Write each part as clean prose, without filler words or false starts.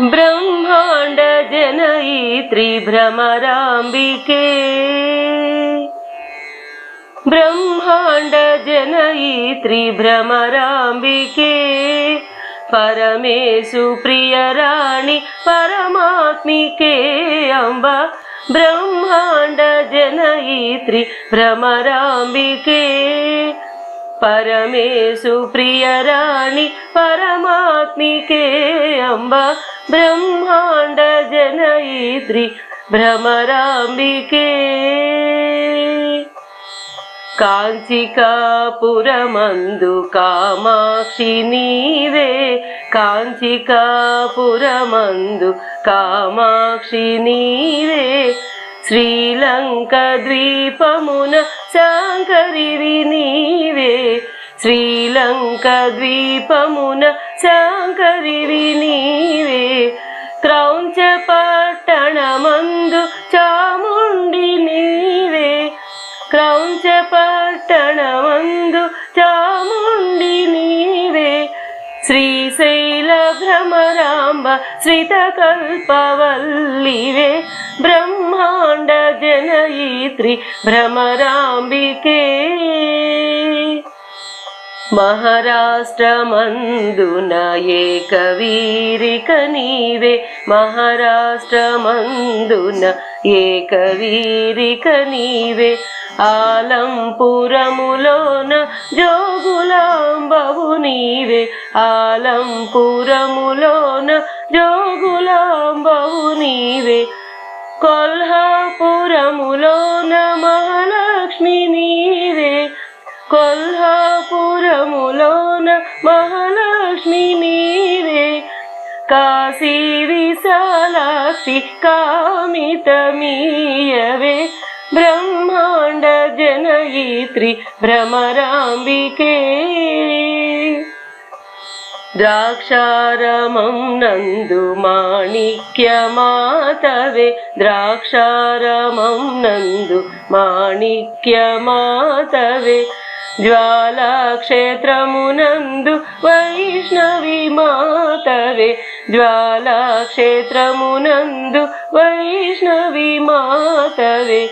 ब्रह्मांड जनयित्री भ्रमराम्बिके ब्रह्मांड जनयित्री भ्रमराम्बिके परमेशु प्रियराणि परमात्मिके अम्बा ब्रह्मांड जनयित्री भ्रमराम्बिके परमेशु प्रियराणि परमात्मिके अम्बा ब्रह्मांड जनयित्री भ्रमराम्बिके कांचिकापुरमंदु कामाक्षि नीवे कांचिकापुरमंदु कामाक्षि नीवे श्रीलंका द्वीपमुन शांकरिवि नीवे श्रीलंका द्वीपमुन शांकरिवि नीवे क्रौंच पट्टणमंदु चामुंडी नीवे क्रौंच पट्टणमंदु चामुंडी नीवे श्रीशैल भ्रमरांब श्रितकल्पवल्लिवे ब्रह्मांड जनयित्री भ्रमराम्बिके महाराष्ट्रमंदुन एकवीरिक नीवे महाराष्ट्रमंदुन एकवीरिक नीवे आलंपुरमुलोन जोगुलांबवु नीवे आलंपुरमुलोन जोगुलांबवु नीवे कोल्हापुरमुलोन महालक्ष्मी नीवे कोल्हापुरमुलोन महालक्ष्मी नीवे काशी विशालाक्षि कामितमीयवे ब्रह्मांड जनयित्री भ्रमराम्बिके द्राक्षारमं नंदु माणिक्यमातवे द्राक्षारमं नंदु माणिक्यमातवे ज्वालाक्षेत्रमुनंदु वैष्णवी मातवे ज्वालाक्षेत्रमुनंदु वैष्णवी मातवे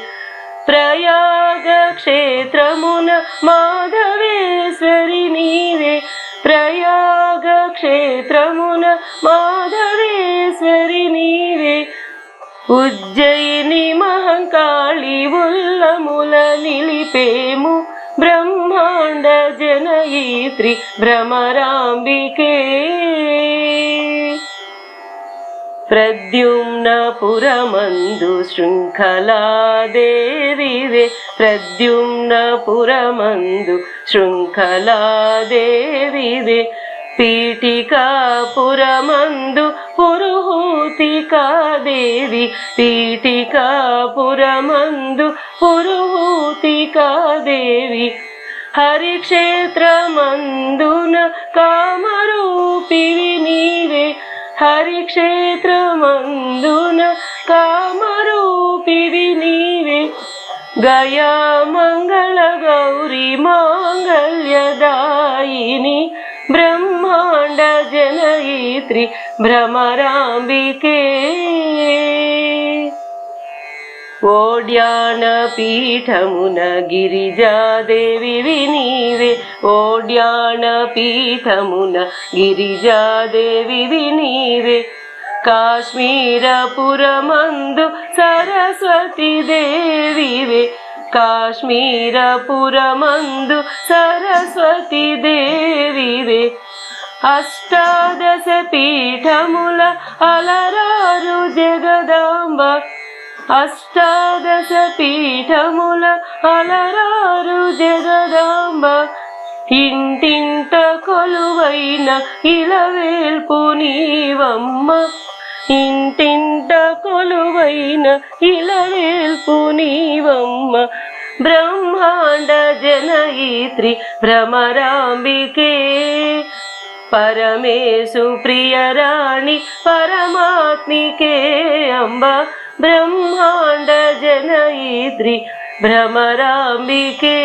प्रयाग क्षेत्रमुन माधवेश्वरी नीवे प्रयाग क्षेत्रमुन माधवेश्वरी नीवे उज्जयिनी महंकाళి उल्लमुल निलिपेमु ब्रह्मांड जनयित्री भ्रमराम्बिके प्रद्युम्नपुरमंदु शृंखलादेविवे प्रद्युम्नपुरमंदु शृंखलादेविवे पीठिकापुरमंदु पुरुहूतिकादेवी पीठिकापुरमंदु पुरुहूतिकादेवी हरिक्षेत्रमंदुन कामरूपिवि नीवे हरिक्षेत्रमंदुन कामरूपिवि नीवे गया मंगल गौरी मांगल्यदायिनी ब्रह्मांड जनयित्री भ्रमराम्बिके ओड्यान पीठमुन गिरिजादेवी नीवे ओड्यान पीठमुन गिरिजादेवी नीवे काश्मीरपुरमंदु सरस्वती देवीवे काश्मीरपुरमंदु सरस्वती देवीवे अष्टादश पीठमुल अलरारु जगदांब अष्टादश पीठमुल अलरारु जगदांब इंटिंट कोलुवैन इलवेल्पु नीवम्म इंटिंट कोलुवैन इलवेल्पु नीवम्म ब्रह्मांड जनयित्री भ्रमराम्बिके परमेशु प्रियराणि परमात्मिके अम्बा ब्रह्मांड जनयित्री भ्रमराम्बिके।